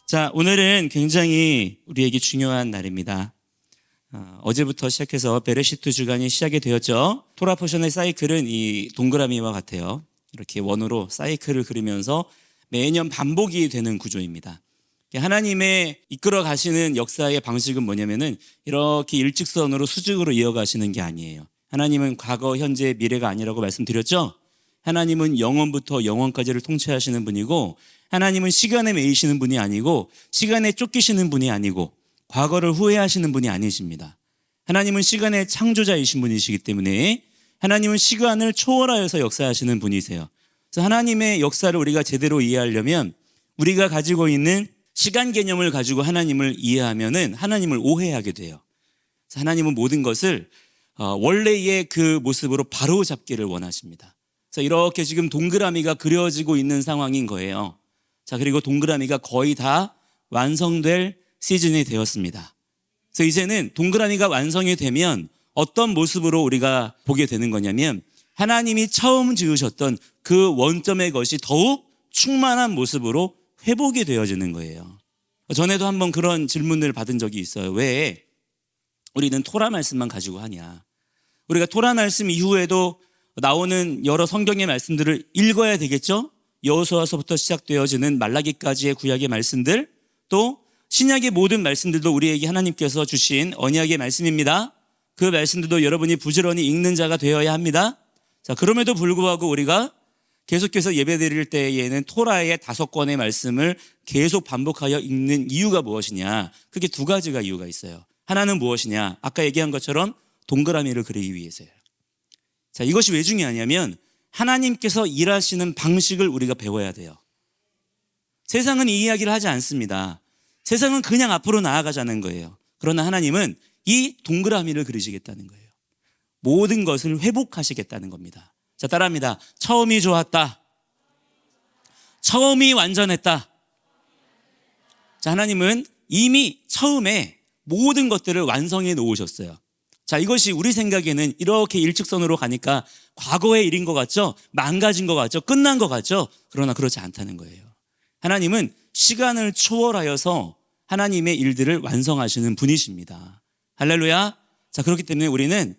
자, 오늘은 굉장히 우리에게 중요한 날입니다. 어제부터 시작해서 베레시트 주간이 시작이 되었죠. 토라 포션의 사이클은 이 동그라미와 같아요. 이렇게 원으로 사이클을 그리면서 매년 반복이 되는 구조입니다. 하나님의 이끌어 가시는 역사의 방식은 뭐냐면은 이렇게 일직선으로 수직으로 이어가시는 게 아니에요. 하나님은 과거, 현재, 미래가 아니라고 말씀드렸죠. 하나님은 영원부터 영원까지를 통치하시는 분이고, 하나님은 시간에 매이시는 분이 아니고, 시간에 쫓기시는 분이 아니고, 과거를 후회하시는 분이 아니십니다. 하나님은 시간의 창조자이신 분이시기 때문에 하나님은 시간을 초월하여서 역사하시는 분이세요. 그래서 하나님의 역사를 우리가 제대로 이해하려면 우리가 가지고 있는 시간 개념을 가지고 하나님을 이해하면은 하나님을 오해하게 돼요. 그래서 하나님은 모든 것을 원래의 그 모습으로 바로 잡기를 원하십니다. 그래서 이렇게 지금 동그라미가 그려지고 있는 상황인 거예요. 자, 그리고 동그라미가 거의 다 완성될 시즌이 되었습니다. 그래서 이제는 동그라미가 완성이 되면 어떤 모습으로 우리가 보게 되는 거냐면 하나님이 처음 지으셨던 그 원점의 것이 더욱 충만한 모습으로 회복이 되어지는 거예요. 전에도 한번 그런 질문을 받은 적이 있어요. 왜 우리는 토라 말씀만 가지고 하냐? 우리가 토라 말씀 이후에도 나오는 여러 성경의 말씀들을 읽어야 되겠죠? 여호수아서부터 시작되어지는 말라기까지의 구약의 말씀들, 또 신약의 모든 말씀들도 우리에게 하나님께서 주신 언약의 말씀입니다. 그 말씀들도 여러분이 부지런히 읽는 자가 되어야 합니다. 자, 그럼에도 불구하고 우리가 계속해서 예배드릴 때에는 토라의 5권의 말씀을 계속 반복하여 읽는 이유가 무엇이냐? 그게 두 가지가 이유가 있어요. 하나는 무엇이냐? 아까 얘기한 것처럼 동그라미를 그리기 위해서예요. 자, 이것이 왜 중요하냐면 하나님께서 일하시는 방식을 우리가 배워야 돼요. 세상은 이 이야기를 하지 않습니다. 세상은 그냥 앞으로 나아가자는 거예요. 그러나 하나님은 이 동그라미를 그리시겠다는 거예요. 모든 것을 회복하시겠다는 겁니다. 자, 따라합니다. 처음이 좋았다. 처음이 완전했다. 자, 하나님은 이미 처음에 모든 것들을 완성해 놓으셨어요. 자, 이것이 우리 생각에는 이렇게 일직선으로 가니까 과거의 일인 것 같죠? 망가진 것 같죠? 끝난 것 같죠? 그러나 그렇지 않다는 거예요. 하나님은 시간을 초월하여서 하나님의 일들을 완성하시는 분이십니다. 할렐루야. 자, 그렇기 때문에 우리는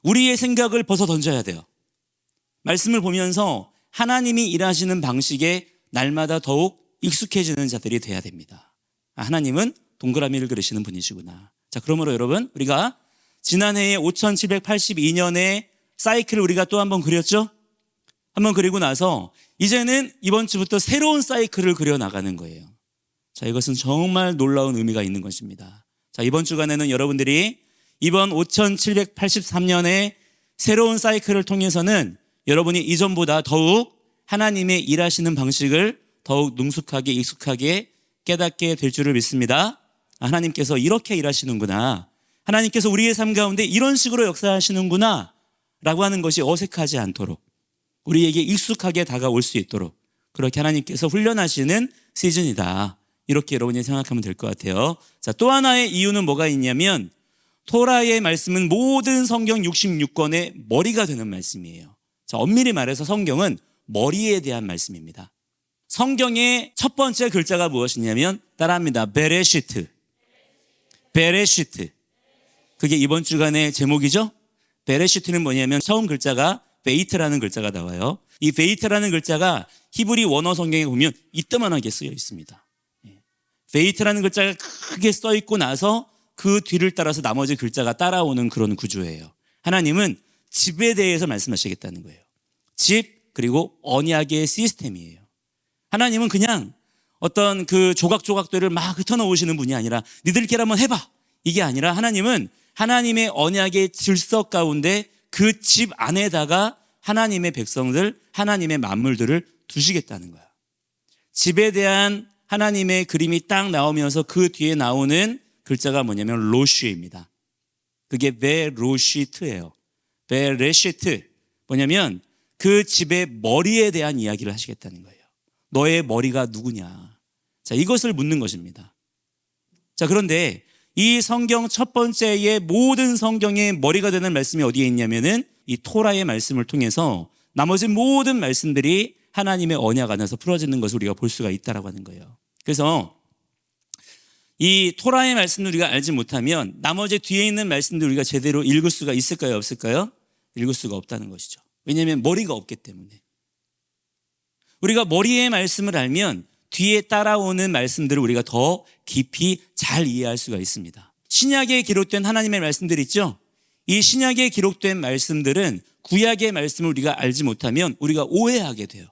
우리의 생각을 벗어 던져야 돼요. 말씀을 보면서 하나님이 일하시는 방식에 날마다 더욱 익숙해지는 자들이 돼야 됩니다. 하나님은 동그라미를 그리시는 분이시구나. 자, 그러므로 여러분, 우리가 지난해에 5782년의 사이클을 우리가 또 한번 그렸죠? 한번 그리고 나서 이제는 이번 주부터 새로운 사이클을 그려나가는 거예요. 자, 이것은 정말 놀라운 의미가 있는 것입니다. 자, 이번 주간에는 여러분들이 이번 5783년의 새로운 사이클을 통해서는 여러분이 이전보다 더욱 하나님의 일하시는 방식을 더욱 능숙하게 익숙하게 깨닫게 될 줄을 믿습니다. 하나님께서 이렇게 일하시는구나. 하나님께서 우리의 삶 가운데 이런 식으로 역사하시는구나 라고 하는 것이 어색하지 않도록 우리에게 익숙하게 다가올 수 있도록 그렇게 하나님께서 훈련하시는 시즌이다. 이렇게 여러분이 생각하면 될 것 같아요. 자, 또 하나의 이유는 뭐가 있냐면 토라의 말씀은 모든 성경 66권의 머리가 되는 말씀이에요. 자, 엄밀히 말해서 성경은 머리에 대한 말씀입니다. 성경의 첫 번째 글자가 무엇이냐면 따라합니다. 베레시트. 베레시트. 그게 이번 주간의 제목이죠. 베레시트는 뭐냐면 처음 글자가 베이트라는 글자가 나와요. 이 베이트라는 글자가 히브리 원어 성경에 보면 이따만하게 쓰여 있습니다. 베이트라는 글자가 크게 써 있고 나서 그 뒤를 따라서 나머지 글자가 따라오는 그런 구조예요. 하나님은 집에 대해서 말씀하시겠다는 거예요. 집, 그리고 언약의 시스템이에요. 하나님은 그냥 어떤 그 조각조각들을 막 흩어놓으시는 분이 아니라 니들끼리 한번 해봐. 이게 아니라 하나님은 하나님의 언약의 질서 가운데 그 집 안에다가 하나님의 백성들, 하나님의 만물들을 두시겠다는 거야. 집에 대한 하나님의 그림이 딱 나오면서 그 뒤에 나오는 글자가 뭐냐면 로쉬입니다. 그게 베로시트예요. 베레시트. 뭐냐면 그 집의 머리에 대한 이야기를 하시겠다는 거예요. 너의 머리가 누구냐. 자, 이것을 묻는 것입니다. 자, 그런데 이 성경 첫 번째의 모든 성경의 머리가 되는 말씀이 어디에 있냐면은 이 토라의 말씀을 통해서 나머지 모든 말씀들이 하나님의 언약 안에서 풀어지는 것을 우리가 볼 수가 있다라고 하는 거예요. 그래서 이 토라의 말씀을 우리가 알지 못하면 나머지 뒤에 있는 말씀들 우리가 제대로 읽을 수가 있을까요? 없을까요? 읽을 수가 없다는 것이죠. 왜냐하면 머리가 없기 때문에. 우리가 머리의 말씀을 알면 뒤에 따라오는 말씀들을 우리가 더 깊이 잘 이해할 수가 있습니다. 신약에 기록된 하나님의 말씀들 있죠? 이 신약에 기록된 말씀들은 구약의 말씀을 우리가 알지 못하면 우리가 오해하게 돼요.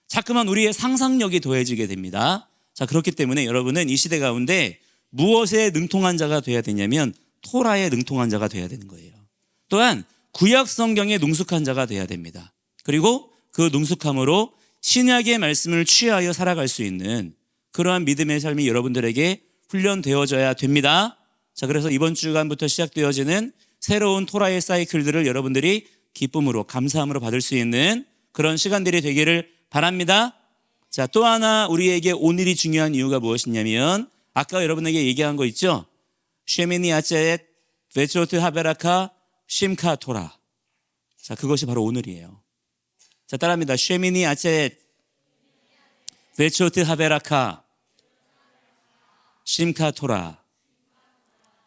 자꾸만 우리의 상상력이 더해지게 됩니다. 자, 그렇기 때문에 여러분은 이 시대 가운데 무엇에 능통한 자가 돼야 되냐면 토라에 능통한 자가 돼야 되는 거예요. 또한 구약 성경에 능숙한 자가 돼야 됩니다. 그리고 그 능숙함으로 신약의 말씀을 취하여 살아갈 수 있는 그러한 믿음의 삶이 여러분들에게 훈련되어져야 됩니다. 자, 그래서 이번 주간부터 시작되어지는 새로운 토라의 사이클들을 여러분들이 기쁨으로 감사함으로 받을 수 있는 그런 시간들이 되기를 바랍니다. 자, 또 하나 우리에게 오늘이 중요한 이유가 무엇이냐면 아까 여러분에게 얘기한 거 있죠? 쉐미니 아체엣 베초트 하베라카 심카 토라. 자, 그것이 바로 오늘이에요. 자, 따라합니다. 쉐미니 아체엣 베초트 하베라카 심카 토라.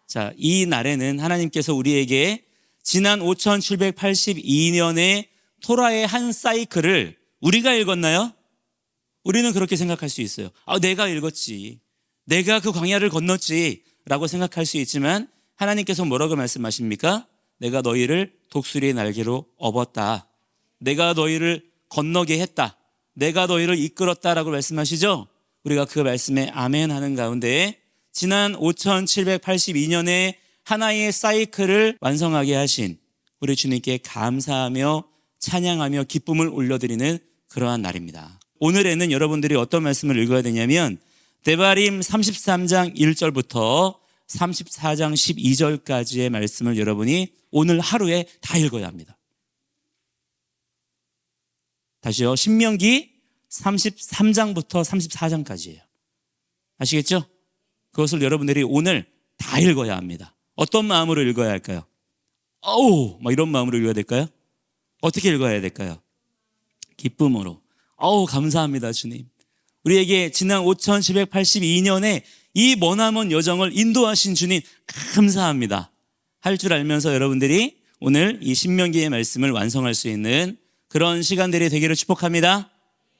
자, 이 날에는 하나님께서 우리에게 지난 5782년의 토라의 한 사이클을 우리가 읽었나요? 우리는 그렇게 생각할 수 있어요. 내가 읽었지. 내가 그 광야를 건넜지 라고 생각할 수 있지만 하나님께서 뭐라고 말씀하십니까? 내가 너희를 독수리의 날개로 업었다. 내가 너희를 건너게 했다. 내가 너희를 이끌었다라고 말씀하시죠? 우리가 그 말씀에 아멘 하는 가운데 지난 5782년의 하나의 사이클을 완성하게 하신 우리 주님께 감사하며 찬양하며 기쁨을 올려드리는 그러한 날입니다. 오늘에는 여러분들이 어떤 말씀을 읽어야 되냐면 데바림 33장 1절부터 34장 12절까지의 말씀을 여러분이 오늘 하루에 다 읽어야 합니다. 다시요. 신명기 33장부터 34장까지예요. 아시겠죠? 그것을 여러분들이 오늘 다 읽어야 합니다. 어떤 마음으로 읽어야 할까요? 막 이런 마음으로 읽어야 될까요? 어떻게 읽어야 될까요? 기쁨으로. 감사합니다, 주님. 우리에게 지난 5782년에 이 머나먼 여정을 인도하신 주님 감사합니다. 할 줄 알면서 여러분들이 오늘 이 신명기의 말씀을 완성할 수 있는 그런 시간들이 되기를 축복합니다.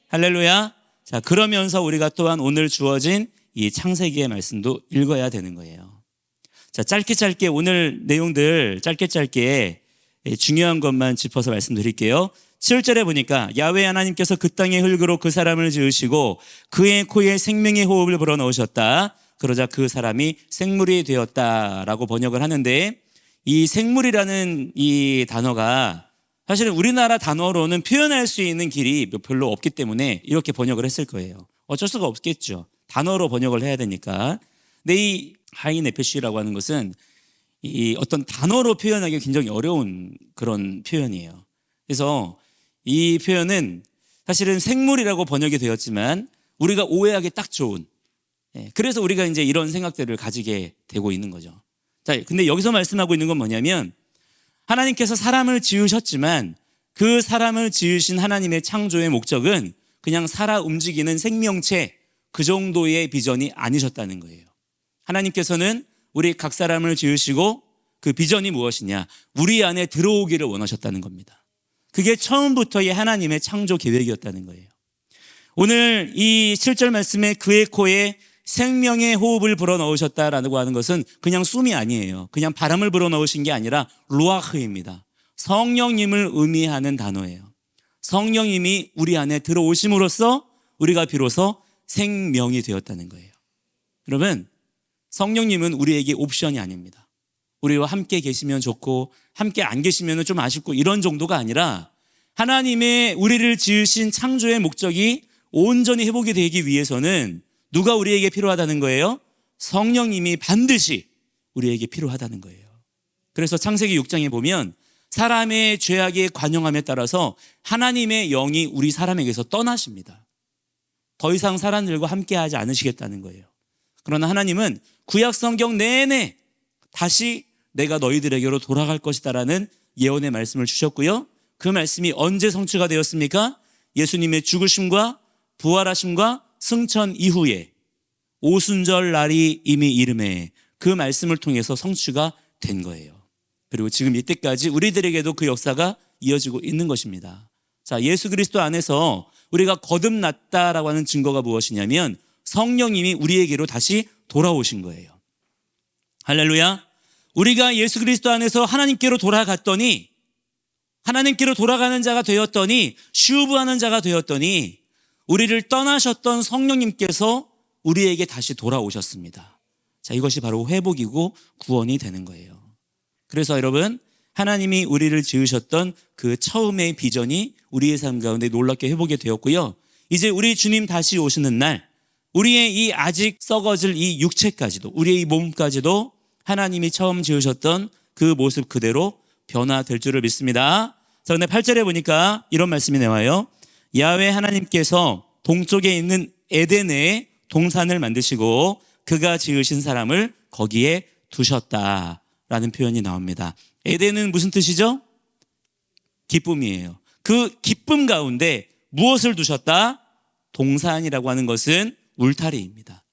할렐루야. 자, 그러면서 우리가 또한 오늘 주어진 이 창세기의 말씀도 읽어야 되는 거예요. 자, 짧게 오늘 내용들 짧게 중요한 것만 짚어서 말씀드릴게요. 7절에 보니까 야훼 하나님께서 그 땅의 흙으로 그 사람을 지으시고 그의 코에 생명의 호흡을 불어넣으셨다. 그러자 그 사람이 생물이 되었다라고 번역을 하는데 이 생물이라는 이 단어가 사실은 우리나라 단어로는 표현할 수 있는 길이 별로 없기 때문에 이렇게 번역을 했을 거예요. 어쩔 수가 없겠죠. 단어로 번역을 해야 되니까. 근데 이 하인 에페시라고 하는 것은 이 어떤 단어로 표현하기 굉장히 어려운 그런 표현이에요. 그래서 이 표현은 사실은 생물이라고 번역이 되었지만 우리가 오해하기 딱 좋은, 그래서 우리가 이제 이런 생각들을 가지게 되고 있는 거죠. 자, 근데 여기서 말씀하고 있는 건 뭐냐면 하나님께서 사람을 지으셨지만 그 사람을 지으신 하나님의 창조의 목적은 그냥 살아 움직이는 생명체 그 정도의 비전이 아니셨다는 거예요. 하나님께서는 우리 각 사람을 지으시고 그 비전이 무엇이냐? 우리 안에 들어오기를 원하셨다는 겁니다. 그게 처음부터의 하나님의 창조 계획이었다는 거예요. 오늘 이 7절 말씀에 그의 코에 생명의 호흡을 불어넣으셨다라고 하는 것은 그냥 숨이 아니에요. 그냥 바람을 불어넣으신 게 아니라 루아흐입니다. 성령님을 의미하는 단어예요. 성령님이 우리 안에 들어오심으로써 우리가 비로소 생명이 되었다는 거예요. 여러분, 성령님은 우리에게 옵션이 아닙니다. 우리와 함께 계시면 좋고 함께 안 계시면 좀 아쉽고 이런 정도가 아니라 하나님의 우리를 지으신 창조의 목적이 온전히 회복이 되기 위해서는 누가 우리에게 필요하다는 거예요? 성령님이 반드시 우리에게 필요하다는 거예요. 그래서 창세기 6장에 보면 사람의 죄악의 관영함에 따라서 하나님의 영이 우리 사람에게서 떠나십니다. 더 이상 사람들과 함께하지 않으시겠다는 거예요. 그러나 하나님은 구약 성경 내내 다시 내가 너희들에게로 돌아갈 것이다라는 예언의 말씀을 주셨고요. 그 말씀이 언제 성취가 되었습니까? 예수님의 죽으심과 부활하심과 승천 이후에 오순절 날이 이미 이름에 그 말씀을 통해서 성취가 된 거예요. 그리고 지금 이때까지 우리들에게도 그 역사가 이어지고 있는 것입니다. 자, 예수 그리스도 안에서 우리가 거듭났다라고 하는 증거가 무엇이냐면 성령님이 우리에게로 다시 돌아오신 거예요. 할렐루야. 우리가 예수 그리스도 안에서 하나님께로 돌아갔더니, 하나님께로 돌아가는 자가 되었더니, 슈브하는 자가 되었더니 우리를 떠나셨던 성령님께서 우리에게 다시 돌아오셨습니다. 자, 이것이 바로 회복이고 구원이 되는 거예요. 그래서 여러분, 하나님이 우리를 지으셨던 그 처음의 비전이 우리의 삶 가운데 놀랍게 회복이 되었고요. 이제 우리 주님 다시 오시는 날, 우리의 이 아직 썩어질 이 육체까지도, 우리의 이 몸까지도 하나님이 처음 지으셨던 그 모습 그대로 변화될 줄을 믿습니다. 자, 근데 8절에 보니까 이런 말씀이 나와요. 야훼 하나님께서 동쪽에 있는 에덴에 동산을 만드시고 그가 지으신 사람을 거기에 두셨다라는 표현이 나옵니다. 에덴은 무슨 뜻이죠? 기쁨이에요. 그 기쁨 가운데 무엇을 두셨다? 동산이라고 하는 것은 울타리입니다.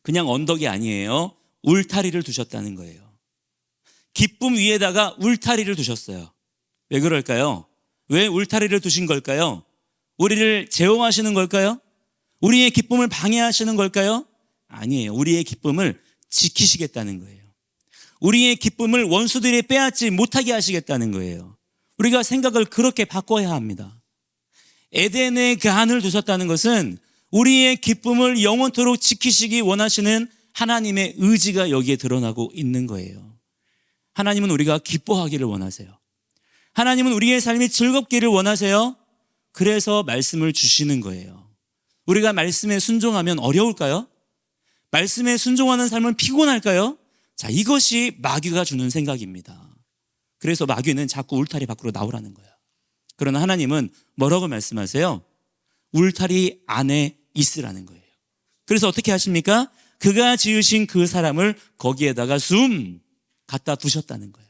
그냥 언덕이 아니에요. 울타리를 두셨다는 거예요. 기쁨 위에다가 울타리를 두셨어요. 왜 그럴까요? 왜 울타리를 두신 걸까요? 우리를 제어하시는 걸까요? 우리의 기쁨을 방해하시는 걸까요? 아니에요. 우리의 기쁨을 지키시겠다는 거예요. 우리의 기쁨을 원수들이 빼앗지 못하게 하시겠다는 거예요. 우리가 생각을 그렇게 바꿔야 합니다. 에덴에 그 안을 두셨다는 것은 우리의 기쁨을 영원토록 지키시기 원하시는 하나님의 의지가 여기에 드러나고 있는 거예요. 하나님은 우리가 기뻐하기를 원하세요. 하나님은 우리의 삶이 즐겁기를 원하세요. 그래서 말씀을 주시는 거예요. 우리가 말씀에 순종하면 어려울까요? 말씀에 순종하는 삶은 피곤할까요? 자, 이것이 마귀가 주는 생각입니다. 그래서 마귀는 자꾸 울타리 밖으로 나오라는 거예요. 그러나 하나님은 뭐라고 말씀하세요? 울타리 안에 있으라는 거예요. 그래서 어떻게 하십니까? 그가 지으신 그 사람을 거기에다가 갖다 두셨다는 거예요.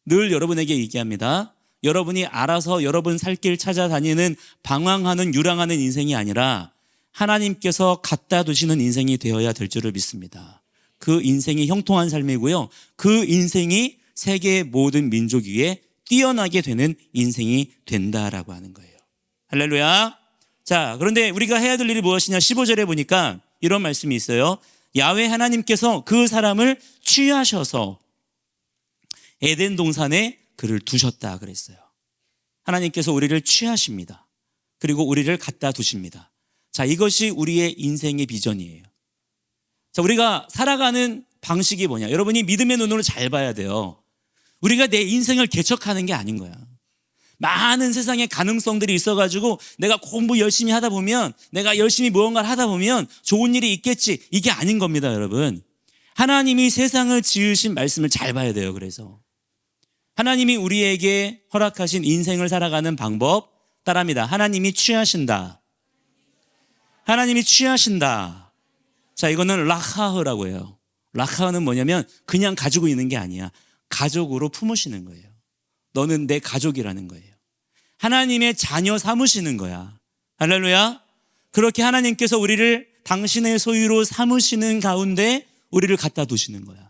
늘 여러분에게 얘기합니다. 여러분이 알아서 여러분 살 길 찾아다니는 방황하는 유랑하는 인생이 아니라 하나님께서 갖다 두시는 인생이 되어야 될 줄을 믿습니다. 그 인생이 형통한 삶이고요. 그 인생이 세계의 모든 민족 위에 뛰어나게 되는 인생이 된다라고 하는 거예요. 할렐루야. 자, 그런데 우리가 해야 될 일이 무엇이냐? 15절에 보니까 이런 말씀이 있어요. 야훼 하나님께서 그 사람을 취하셔서 에덴 동산에 그를 두셨다 그랬어요. 하나님께서 우리를 취하십니다. 그리고 우리를 갖다 두십니다. 자, 이것이 우리의 인생의 비전이에요. 자, 우리가 살아가는 방식이 뭐냐? 여러분이 믿음의 눈으로 잘 봐야 돼요. 우리가 내 인생을 개척하는 게 아닌 거야. 많은 세상의 가능성들이 있어가지고 내가 공부 열심히 하다 보면, 내가 열심히 무언가를 하다 보면 좋은 일이 있겠지, 이게 아닌 겁니다, 여러분. 하나님이 세상을 지으신 말씀을 잘 봐야 돼요. 그래서 하나님이 우리에게 허락하신 인생을 살아가는 방법 따라합니다. 하나님이 취하신다. 하나님이 취하신다. 자, 이거는 라하흐라고 해요. 라하흐는 뭐냐면 그냥 가지고 있는 게 아니야. 가족으로 품으시는 거예요. 너는 내 가족이라는 거예요. 하나님의 자녀 삼으시는 거야. 할렐루야. 그렇게 하나님께서 우리를 당신의 소유로 삼으시는 가운데 우리를 갖다 두시는 거야.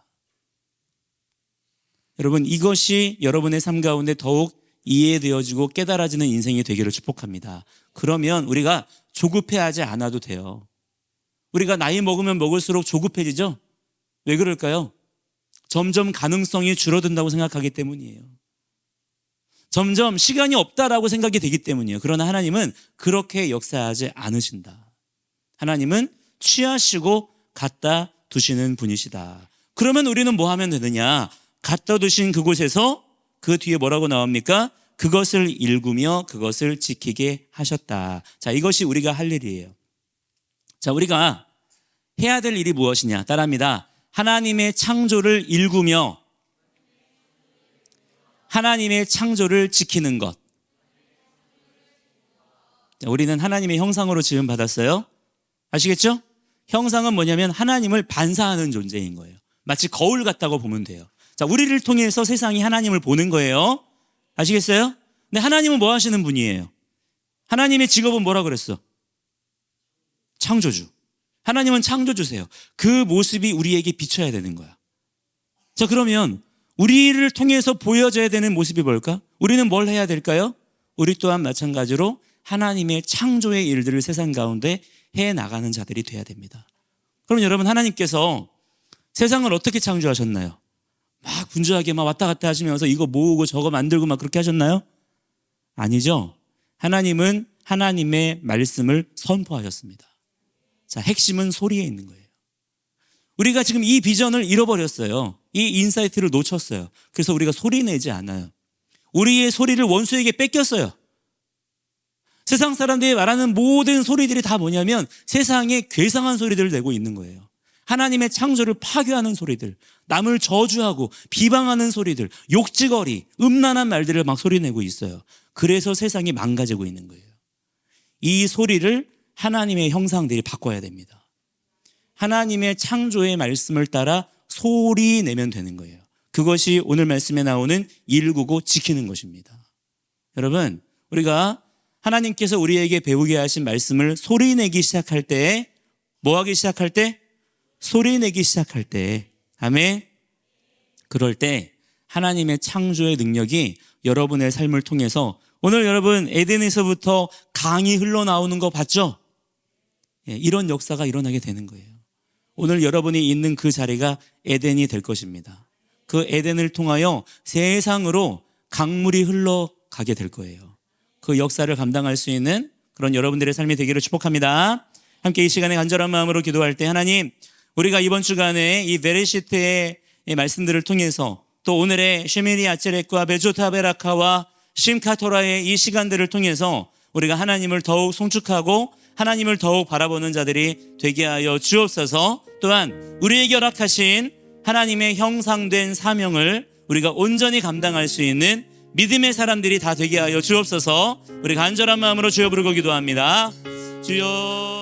여러분, 이것이 여러분의 삶 가운데 더욱 이해되어지고 깨달아지는 인생이 되기를 축복합니다. 그러면 우리가 조급해하지 않아도 돼요. 우리가 나이 먹으면 먹을수록 조급해지죠? 왜 그럴까요? 점점 가능성이 줄어든다고 생각하기 때문이에요. 점점 시간이 없다라고 생각이 되기 때문이에요. 그러나 하나님은 그렇게 역사하지 않으신다. 하나님은 취하시고 갖다 두시는 분이시다. 그러면 우리는 뭐 하면 되느냐? 갖다 두신 그곳에서 그 뒤에 뭐라고 나옵니까? 그것을 일구며 그것을 지키게 하셨다. 자, 이것이 우리가 할 일이에요. 자, 우리가 해야 될 일이 무엇이냐? 따라합니다. 하나님의 창조를 일구며 하나님의 창조를 지키는 것. 자, 우리는 하나님의 형상으로 지음 받았어요. 아시겠죠? 형상은 뭐냐면 하나님을 반사하는 존재인 거예요. 마치 거울 같다고 보면 돼요. 자, 우리를 통해서 세상이 하나님을 보는 거예요. 아시겠어요? 근데 하나님은 뭐 하시는 분이에요? 하나님의 직업은 뭐라 그랬어? 창조주. 하나님은 창조주세요. 그 모습이 우리에게 비춰야 되는 거야. 자, 그러면 우리를 통해서 보여져야 되는 모습이 뭘까? 우리는 뭘 해야 될까요? 우리 또한 마찬가지로 하나님의 창조의 일들을 세상 가운데 해나가는 자들이 돼야 됩니다. 그럼 여러분, 하나님께서 세상을 어떻게 창조하셨나요? 막 분주하게 막 왔다 갔다 하시면서 이거 모으고 저거 만들고 막 그렇게 하셨나요? 아니죠. 하나님은 하나님의 말씀을 선포하셨습니다. 자, 핵심은 소리에 있는 거예요. 우리가 지금 이 비전을 잃어버렸어요. 이 인사이트를 놓쳤어요. 그래서 우리가 소리 내지 않아요. 우리의 소리를 원수에게 뺏겼어요. 세상 사람들이 말하는 모든 소리들이 다 뭐냐면 세상에 괴상한 소리들을 내고 있는 거예요. 하나님의 창조를 파괴하는 소리들, 남을 저주하고 비방하는 소리들, 욕지거리, 음란한 말들을 막 소리내고 있어요. 그래서 세상이 망가지고 있는 거예요. 이 소리를 하나님의 형상들이 바꿔야 됩니다. 하나님의 창조의 말씀을 따라 소리 내면 되는 거예요. 그것이 오늘 말씀에 나오는 199 지키는 것입니다. 여러분, 우리가 하나님께서 우리에게 배우게 하신 말씀을 소리 내기 시작할 때, 뭐 하기 시작할 때? 소리 내기 시작할 때, 아멘. 그럴 때 하나님의 창조의 능력이 여러분의 삶을 통해서, 오늘 여러분 에덴에서부터 강이 흘러나오는 거 봤죠? 이런 역사가 일어나게 되는 거예요. 오늘 여러분이 있는 그 자리가 에덴이 될 것입니다. 그 에덴을 통하여 세상으로 강물이 흘러가게 될 거예요. 그 역사를 감당할 수 있는 그런 여러분들의 삶이 되기를 축복합니다. 함께 이 시간에 간절한 마음으로 기도할 때, 하나님, 우리가 이번 주간에 이 베레시트의 말씀들을 통해서 또 오늘의 쉐미니 아체렉과 베조타베라카와 심카토라의 이 시간들을 통해서 우리가 하나님을 더욱 송축하고 하나님을 더욱 바라보는 자들이 되게 하여 주옵소서. 또한 우리에게 허락하신 하나님의 형상된 사명을 우리가 온전히 감당할 수 있는 믿음의 사람들이 다 되게 하여 주옵소서. 우리 간절한 마음으로 주여 부르고 기도합니다. 주여.